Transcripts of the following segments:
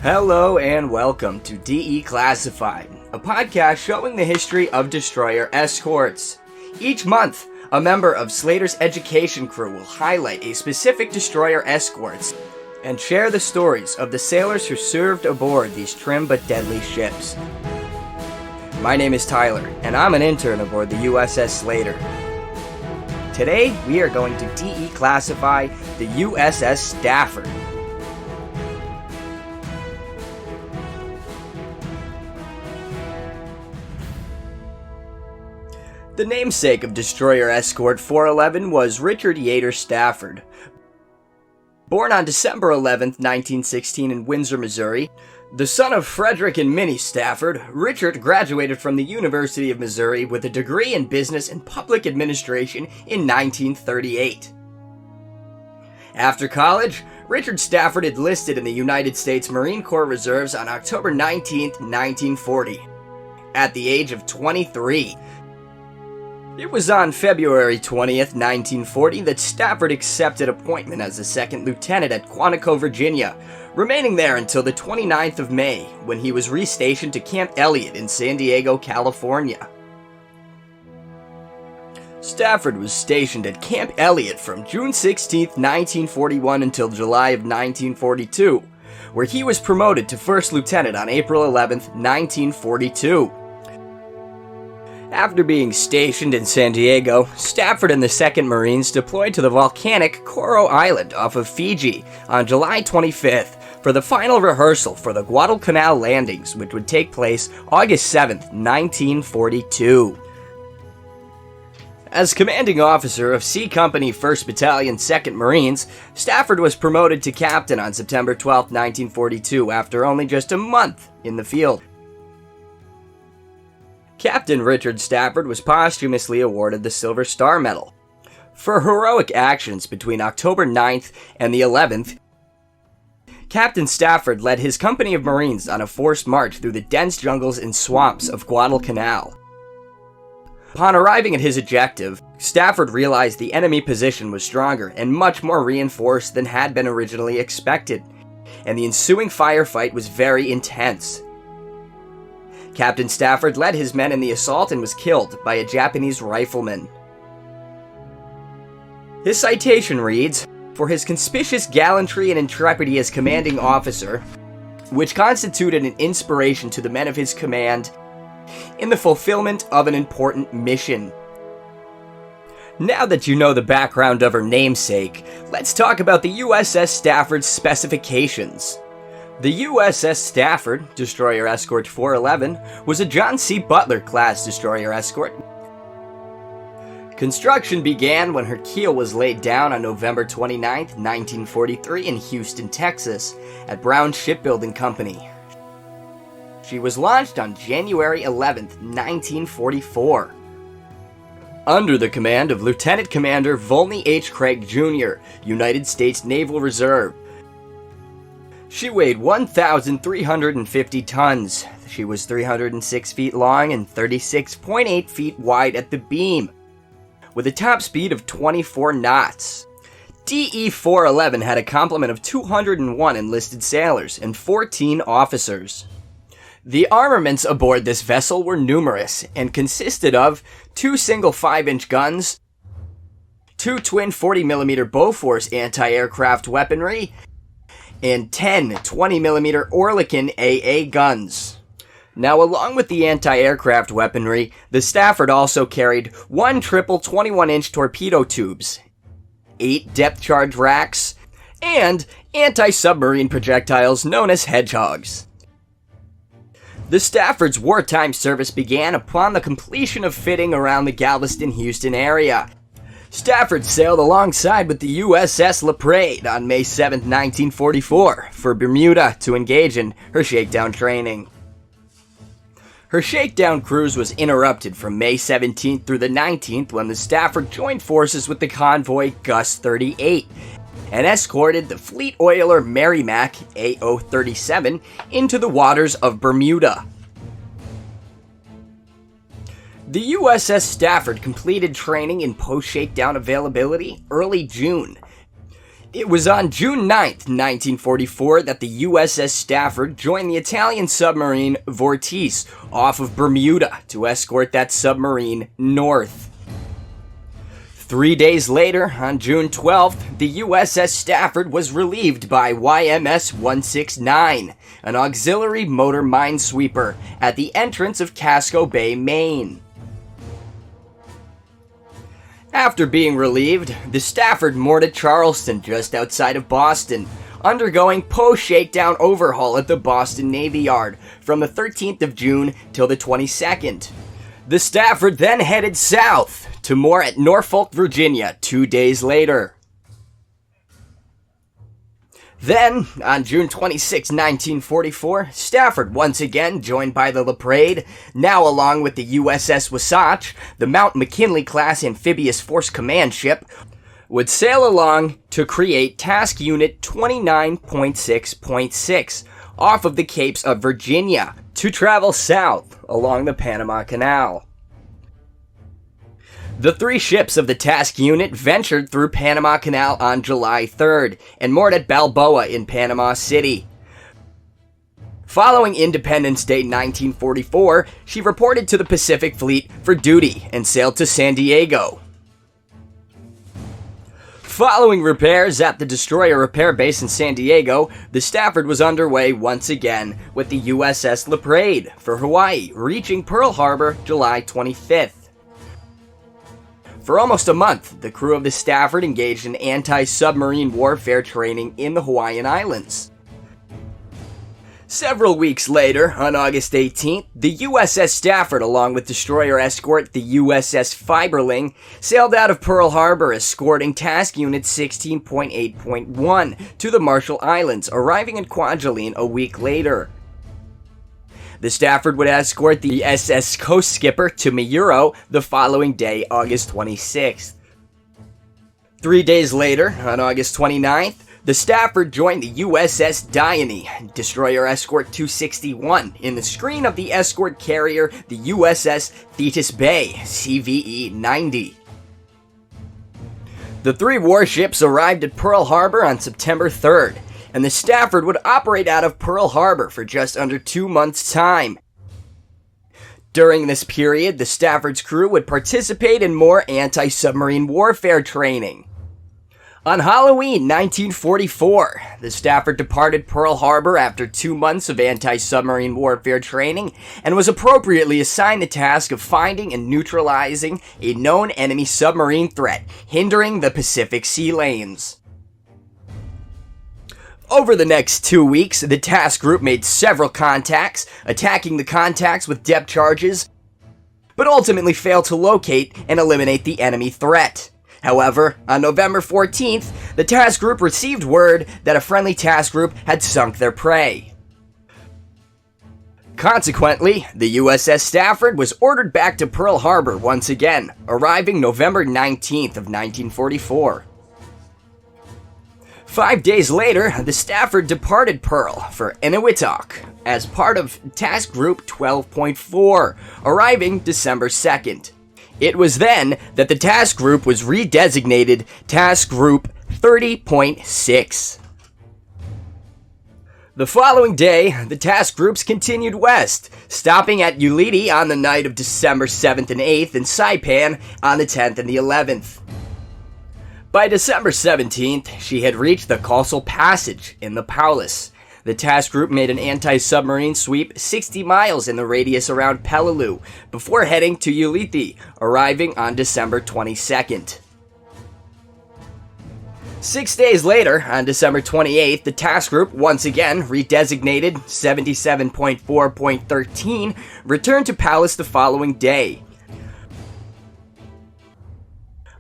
Hello and welcome to DE Classified, a podcast showing the history of destroyer escorts. Each month, a member of Slater's education crew will highlight a specific destroyer escorts and share the stories of the sailors who served aboard these trim but deadly ships. My name is Tyler, and I'm an intern aboard the USS Slater. Today, we are going to DE Classify the USS Stafford. The namesake of destroyer escort 411 was Richard Yater Stafford. Born on December 11, 1916 in Windsor, Missouri, the son of Frederick and Minnie Stafford, Richard graduated from the University of Missouri with a degree in business and public administration in 1938. After college, Richard Stafford enlisted in the United States Marine Corps Reserves on October 19, 1940, at the age of 23. It was on February 20th, 1940 that Stafford accepted appointment as a second lieutenant at Quantico, Virginia, remaining there until the 29th of May, when he was restationed to Camp Elliott in San Diego, California. Stafford was stationed at Camp Elliott from June 16, 1941 until July of 1942, where he was promoted to first lieutenant on April 11, 1942. After being stationed in San Diego, Stafford and the 2nd Marines deployed to the volcanic Koro Island off of Fiji on July 25th for the final rehearsal for the Guadalcanal landings, which would take place August 7th, 1942. As commanding officer of C Company 1st Battalion 2nd Marines, Stafford was promoted to captain on September 12, 1942, after only just a month in the field. Captain Richard Stafford was posthumously awarded the Silver Star Medal for heroic actions between October 9th and the 11th. Captain Stafford led his company of Marines on a forced march through the dense jungles and swamps of Guadalcanal. Upon arriving at his objective, Stafford realized the enemy position was stronger and much more reinforced than had been originally expected, and the ensuing firefight was very intense. Captain Stafford led his men in the assault and was killed by a Japanese rifleman. His citation reads, "For his conspicuous gallantry and intrepidity as commanding officer, which constituted an inspiration to the men of his command in the fulfillment of an important mission." Now that you know the background of her namesake, let's talk about the USS Stafford's specifications. The USS Stafford, Destroyer Escort 411, was a John C. Butler-class destroyer escort. Construction began when her keel was laid down on November 29, 1943 in Houston, Texas, at Brown Shipbuilding Company. She was launched on January 11, 1944. Under the command of Lieutenant Commander Volney H. Craig, Jr., United States Naval Reserve. She weighed 1,350 tons. She was 306 feet long and 36.8 feet wide at the beam, with a top speed of 24 knots. DE-411 had a complement of 201 enlisted sailors and 14 officers. The armaments aboard this vessel were numerous and consisted of 2 single 5-inch guns, 2 twin 40mm Bofors anti-aircraft weaponry, and 10 20mm Oerlikon AA guns. Now, along with the anti-aircraft weaponry, the Stafford also carried 1 triple 21-inch torpedo tubes, 8 depth charge racks, and anti-submarine projectiles known as hedgehogs. The Stafford's wartime service began upon the completion of fitting around the Galveston-Houston area. Stafford sailed alongside with the USS La Prade on May 7, 1944, for Bermuda to engage in her shakedown training. Her shakedown cruise was interrupted from May 17th through the 19th when the Stafford joined forces with the convoy Gus 38 and escorted the fleet oiler Merrimac AO-37 into the waters of Bermuda. The USS Stafford completed training in post-shakedown availability early June. It was on June 9th, 1944 that the USS Stafford joined the Italian submarine Vortice off of Bermuda to escort that submarine north. 3 days later, on June 12th, the USS Stafford was relieved by YMS 169, an auxiliary motor minesweeper, at the entrance of Casco Bay, Maine. After being relieved, the Stafford moored at Charleston just outside of Boston, undergoing post-shakedown overhaul at the Boston Navy Yard from the 13th of June till the 22nd. The Stafford then headed south to moor at Norfolk, Virginia 2 days later. Then, on June 26, 1944, Stafford once again joined by the La Prade, now along with the USS Wasatch, the Mount McKinley-class amphibious force command ship, would sail along to create Task Unit 29.6.6 off of the Capes of Virginia to travel south along the Panama Canal. The 3 ships of the task unit ventured through Panama Canal on July 3rd and moored at Balboa in Panama City. Following Independence Day 1944, she reported to the Pacific Fleet for duty and sailed to San Diego. Following repairs at the destroyer repair base in San Diego, the Stafford was underway once again with the USS La Prade for Hawaii, reaching Pearl Harbor July 25th. For almost a month, the crew of the Stafford engaged in anti-submarine warfare training in the Hawaiian Islands. Several weeks later, on August 18th, the USS Stafford, along with destroyer escort the USS Fiberling, sailed out of Pearl Harbor escorting Task Unit 16.8.1 to the Marshall Islands, arriving in Kwajalein a week later. The Stafford would escort the SS Coast Skipper to Mayuro the following day, August 26th. 3 days later, on August 29th, the Stafford joined the USS Dione, destroyer escort 261, in the screen of the escort carrier the USS Thetis Bay, CVE 90. The 3 warships arrived at Pearl Harbor on September 3rd, and the Stafford would operate out of Pearl Harbor for just under 2 months' time. During this period, the Stafford's crew would participate in more anti-submarine warfare training. On Halloween 1944, the Stafford departed Pearl Harbor after 2 months of anti-submarine warfare training and was appropriately assigned the task of finding and neutralizing a known enemy submarine threat hindering the Pacific sea lanes. Over the next 2 weeks, the task group made several contacts, attacking the contacts with depth charges, but ultimately failed to locate and eliminate the enemy threat. However, on November 14th, the task group received word that a friendly task group had sunk their prey. Consequently, the USS Stafford was ordered back to Pearl Harbor once again, arriving November 19th of 1944. 5 days later, the Stafford departed Pearl for Eniwetok as part of Task Group 12.4, arriving December 2nd. It was then that the task group was redesignated Task Group 30.6. The following day, the task groups continued west, stopping at Ulithi on the night of December 7th and 8th and Saipan on the 10th and the 11th. By December 17th, she had reached the Causal Passage in the Paulus. The task group made an anti-submarine sweep 60 miles in the radius around Peleliu before heading to Ulithi, arriving on December 22nd. 6 days later, on December 28th, the task group, once again redesignated 77.4.13, returned to Paulus the following day.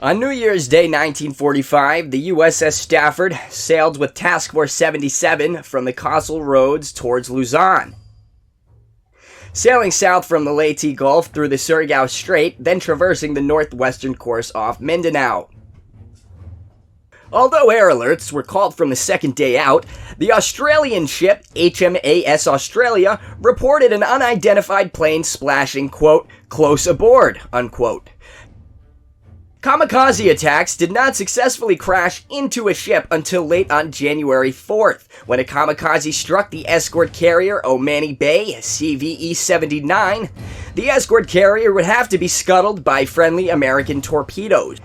On New Year's Day 1945, the USS Stafford sailed with Task Force 77 from the Causal Roads towards Luzon, sailing south from the Leyte Gulf through the Surigao Strait, then traversing the northwestern course off Mindanao. Although air alerts were called from the second day out, the Australian ship HMAS Australia reported an unidentified plane splashing, quote, close aboard, unquote. Kamikaze attacks did not successfully crash into a ship until late on January 4th, when a kamikaze struck the escort carrier Omani Bay CVE-79. The escort carrier would have to be scuttled by friendly American torpedoes.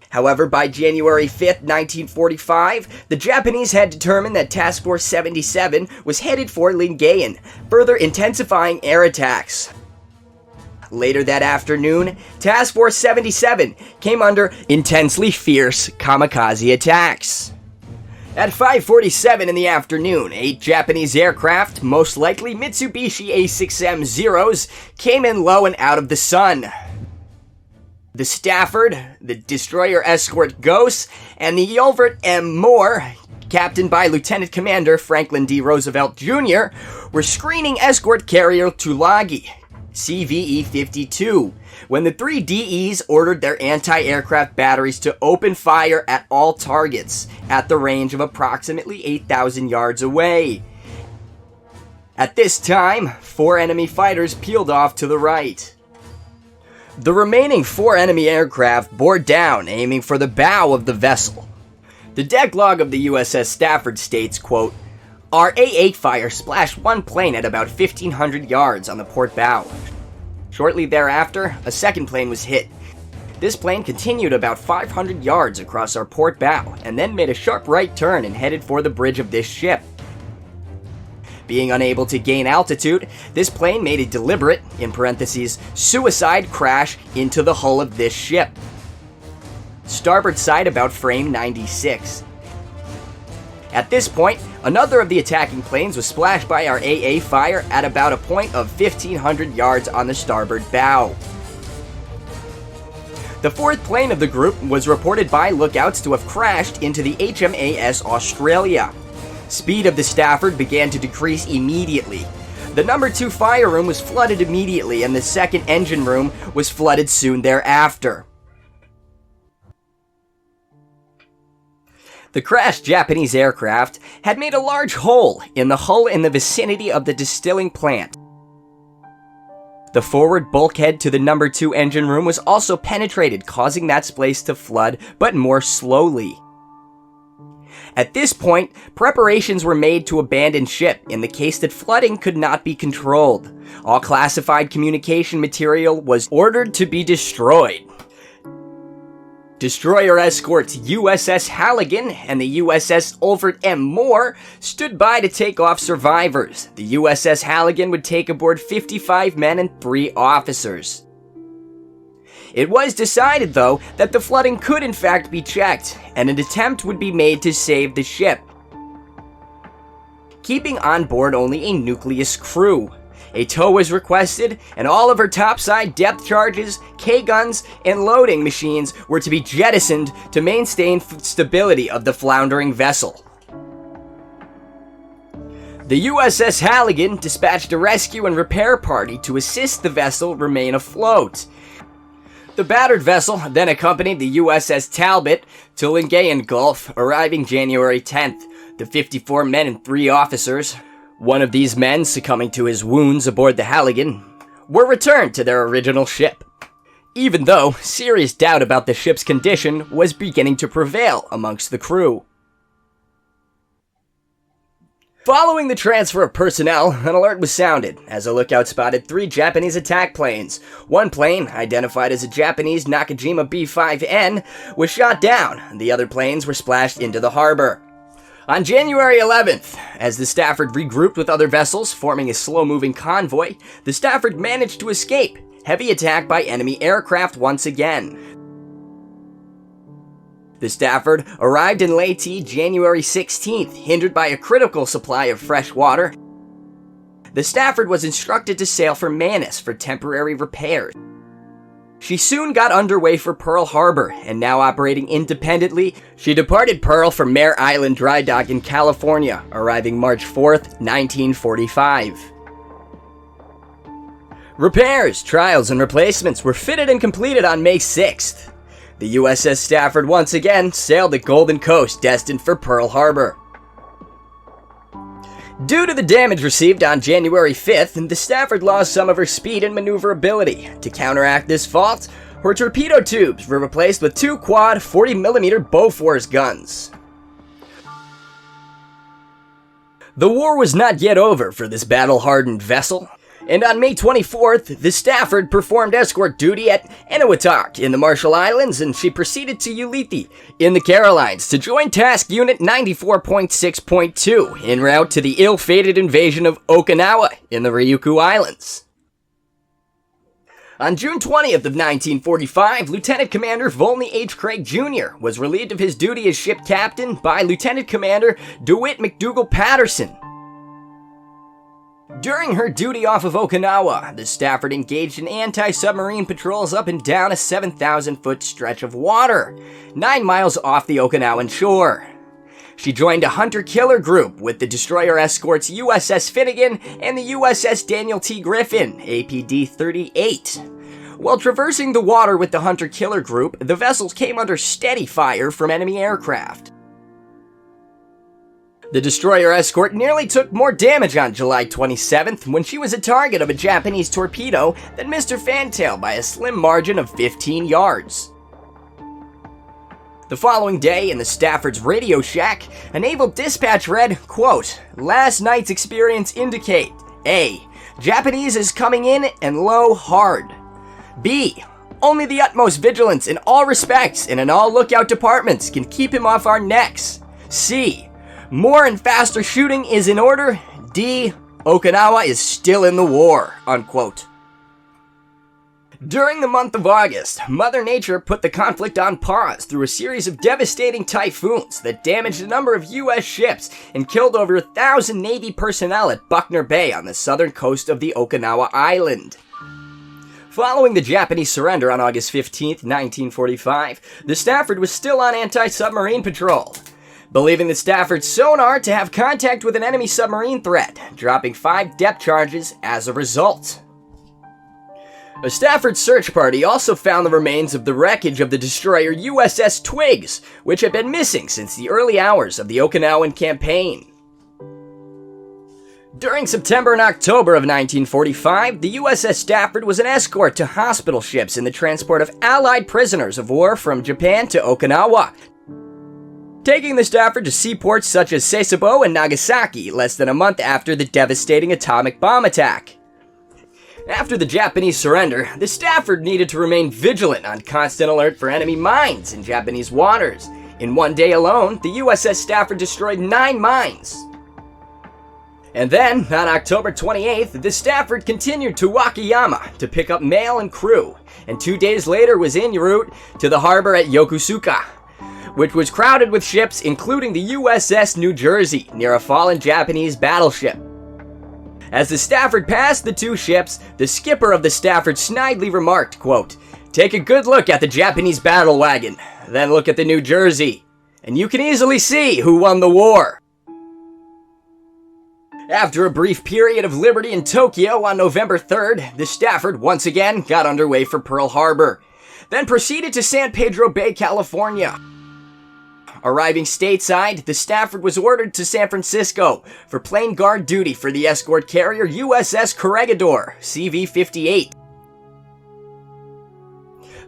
However, by January 5th, 1945, the Japanese had determined that Task Force 77 was headed for Lingayen, further intensifying air attacks. Later that afternoon, Task Force 77 came under intensely fierce kamikaze attacks. At 5:47 in the afternoon, 8 Japanese aircraft, most likely Mitsubishi A6M Zeros, came in low and out of the sun. The Stafford, the destroyer escort Ghost, and the WWII Moore, captained by Lieutenant Commander Franklin D. Roosevelt Jr., were screening escort carrier Tulagi, CVE-52, when the 3 DEs ordered their anti-aircraft batteries to open fire at all targets at the range of approximately 8,000 yards away. At this time, 4 enemy fighters peeled off to the right. The remaining 4 enemy aircraft bore down, aiming for the bow of the vessel. The deck log of the USS Stafford states, quote, "Our A8 fire splashed one plane at about 1,500 yards on the port bow. Shortly thereafter, a second plane was hit. This plane continued about 500 yards across our port bow and then made a sharp right turn and headed for the bridge of this ship. Being unable to gain altitude, this plane made a deliberate, in parentheses, suicide crash into the hull of this ship. Starboard side about frame 96. At this point, another of the attacking planes was splashed by our AA fire at about a point of 1,500 yards on the starboard bow. The 4th plane of the group was reported by lookouts to have crashed into the HMAS Australia. Speed of the Stafford began to decrease immediately. The number 2 fire room was flooded immediately, and the 2nd engine room was flooded soon thereafter. The crashed Japanese aircraft had made a large hole in the hull in the vicinity of the distilling plant. The forward bulkhead to the number 2 engine room was also penetrated, causing that space to flood, but more slowly. At this point, preparations were made to abandon ship in the case that flooding could not be controlled. All classified communication material was ordered to be destroyed. Destroyer escorts USS Halligan and the USS WWII Moore stood by to take off survivors. The USS Halligan would take aboard 55 men and 3 officers. It was decided, though, that the flooding could in fact be checked, and an attempt would be made to save the ship, keeping on board only a nucleus crew. A tow was requested, and all of her topside depth charges, K-guns, and loading machines were to be jettisoned to maintain stability of the floundering vessel. The USS Halligan dispatched a rescue and repair party to assist the vessel remain afloat. The battered vessel then accompanied the USS Talbot to Lingayen Gulf, arriving January 10th. The 54 men and 3 officers, one of these men succumbing to his wounds aboard the Halligan, were returned to their original ship, even though serious doubt about the ship's condition was beginning to prevail amongst the crew. Following the transfer of personnel, an alert was sounded as a lookout spotted 3 Japanese attack planes. One plane, identified as a Japanese Nakajima B-5N, was shot down. The other planes were splashed into the harbor. On January 11th, as the Stafford regrouped with other vessels, forming a slow-moving convoy, the Stafford managed to escape heavy attack by enemy aircraft once again. The Stafford arrived in Leyte January 16th, hindered by a critical supply of fresh water. The Stafford was instructed to sail for Manus for temporary repairs. She soon got underway for Pearl Harbor, and now operating independently, she departed Pearl for Mare Island Dry Dock in California, arriving March 4th, 1945. Repairs, trials, and replacements were fitted and completed on May 6th. The USS Stafford once again sailed the Golden Coast, destined for Pearl Harbor. Due to the damage received on January 5th, the Stafford lost some of her speed and maneuverability. To counteract this fault, Her torpedo tubes were replaced with 2 quad 40mm Bofors guns. The war was not yet over for this battle-hardened vessel, and on May 24th, the Stafford performed escort duty at Eniwetok in the Marshall Islands, and she proceeded to Ulithi in the Carolines to join Task Unit 94.6.2 en route to the ill-fated invasion of Okinawa in the Ryukyu Islands. On June 20th of 1945, Lieutenant Commander Volney H. Craig Jr. was relieved of his duty as ship captain by Lieutenant Commander DeWitt McDougall Patterson. During her duty off of Okinawa, the Stafford engaged in anti-submarine patrols up and down a 7,000-foot stretch of water, 9 miles off the Okinawan shore. She joined a hunter-killer group with the destroyer escorts USS Finnegan and the USS Daniel T. Griffin, APD-38. While traversing the water with the hunter-killer group, the vessels came under steady fire from enemy aircraft. The destroyer escort nearly took more damage on July 27th when she was a target of a Japanese torpedo than Mr. Fantail by a slim margin of 15 yards. The following day, in the Stafford's radio shack, a naval dispatch read, quote, "Last night's experience indicate A. Japanese is coming in and low hard. B. Only the utmost vigilance in all respects and in all lookout departments can keep him off our necks. C. More and faster shooting is in order. D. Okinawa is still in the war," unquote. During the month of August, Mother Nature put the conflict on pause through a series of devastating typhoons that damaged a number of U.S. ships and killed over 1,000 Navy personnel at Buckner Bay on the southern coast of the Okinawa Island. Following the Japanese surrender on August 15, 1945, the Stafford was still on anti-submarine patrol, believing the Stafford's sonar to have contact with an enemy submarine threat, dropping 5 depth charges as a result. A Stafford search party also found the remains of the wreckage of the destroyer USS Twiggs, which had been missing since the early hours of the Okinawan campaign. During September and October of 1945, the USS Stafford was an escort to hospital ships in the transport of Allied prisoners of war from Japan to Okinawa, taking the Stafford to seaports such as Sasebo and Nagasaki less than a month after the devastating atomic bomb attack. After the Japanese surrender, the Stafford needed to remain vigilant on constant alert for enemy mines in Japanese waters. In one day alone, the USS Stafford destroyed 9 mines. And then, on October 28th, the Stafford continued to Wakayama to pick up mail and crew, and 2 days later was en route to the harbor at Yokosuka, which was crowded with ships including the USS New Jersey near a fallen Japanese battleship. As the Stafford passed the 2 ships, the skipper of the Stafford snidely remarked, quote, "Take a good look at the Japanese battle wagon, then look at the New Jersey, and you can easily see who won the war." After a brief period of liberty in Tokyo on November 3rd, the Stafford once again got underway for Pearl Harbor, then proceeded to San Pedro Bay, California. Arriving stateside, the Stafford was ordered to San Francisco for plane guard duty for the escort carrier USS Corregidor, CV-58.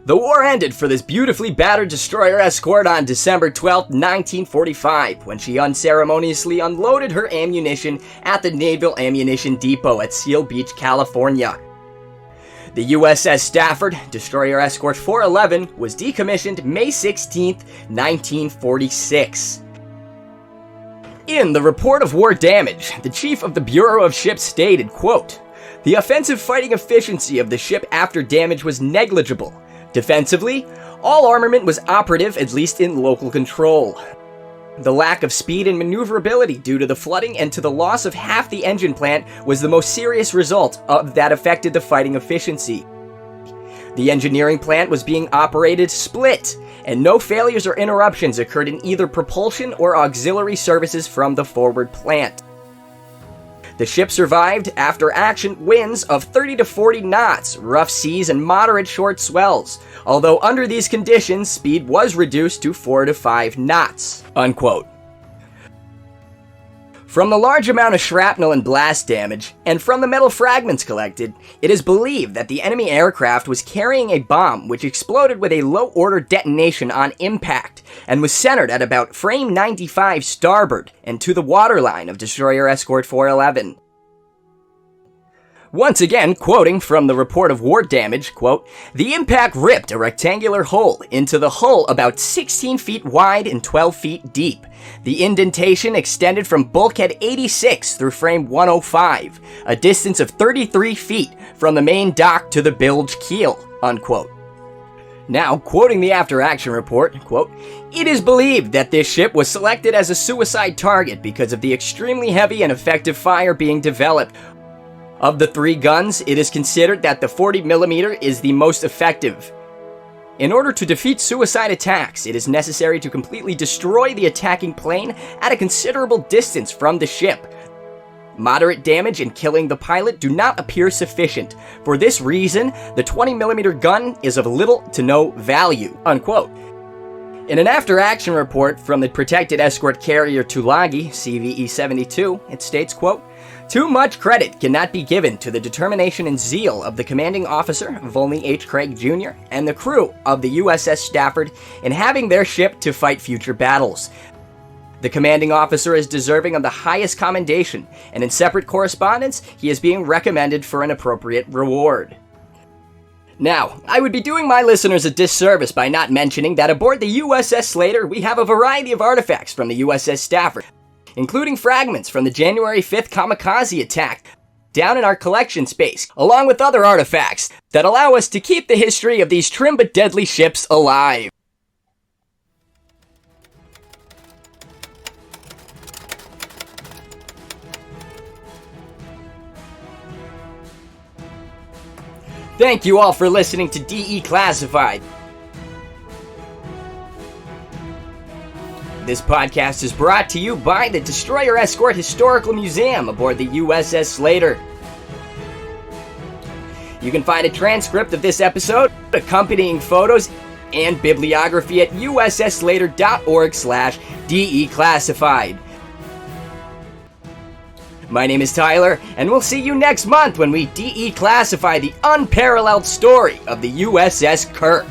The war ended for this beautifully battered destroyer escort on December 12, 1945, when she unceremoniously unloaded her ammunition at the Naval Ammunition Depot at Seal Beach, California. The USS Stafford, destroyer escort 411, was decommissioned May 16, 1946. In the report of war damage, the chief of the Bureau of Ships stated, quote, "The offensive fighting efficiency of the ship after damage was negligible. Defensively, all armament was operative, at least in local control. The lack of speed and maneuverability due to the flooding and to the loss of half the engine plant was the most serious result that affected the fighting efficiency. The engineering plant was being operated split, and no failures or interruptions occurred in either propulsion or auxiliary services from the forward plant. The ship survived after action winds of 30 to 40 knots, rough seas, and moderate short swells, although under these conditions, speed was reduced to 4 to 5 knots, unquote. From the large amount of shrapnel and blast damage, and from the metal fragments collected, it is believed that the enemy aircraft was carrying a bomb which exploded with a low-order detonation on impact, and was centered at about frame 95 starboard and to the waterline of Destroyer Escort 411. Once again, quoting from the report of war damage, quote, "The impact ripped a rectangular hole into the hull about 16 feet wide and 12 feet deep. The indentation extended from bulkhead 86 through frame 105, a distance of 33 feet from the main dock to the bilge keel," unquote. Now, quoting the after-action report, quote, "It is believed that this ship was selected as a suicide target because of the extremely heavy and effective fire being developed. Of the 3 guns, it is considered that the 40mm is the most effective. In order to defeat suicide attacks, it is necessary to completely destroy the attacking plane at a considerable distance from the ship. Moderate damage and killing the pilot do not appear sufficient. For this reason, the 20mm gun is of little to no value," unquote. In an after-action report from the protected escort carrier Tulagi, CVE-72, it states, quote, "Too much credit cannot be given to the determination and zeal of the commanding officer, Volney H. Craig Jr., and the crew of the USS Stafford in having their ship to fight future battles. The commanding officer is deserving of the highest commendation, and in separate correspondence, he is being recommended for an appropriate reward." Now, I would be doing my listeners a disservice by not mentioning that aboard the USS Slater, we have a variety of artifacts from the USS Stafford, including fragments from the January 5th Kamikaze attack, down in our collection space, along with other artifacts that allow us to keep the history of these trim but deadly ships alive. Thank you all for listening to DE Classified. This podcast is brought to you by the Destroyer Escort Historical Museum aboard the USS Slater. You can find a transcript of this episode, accompanying photos, and bibliography at ussslater.org/DEClassified. My name is Tyler, and we'll see you next month when we DE-classify the unparalleled story of the USS Kirk.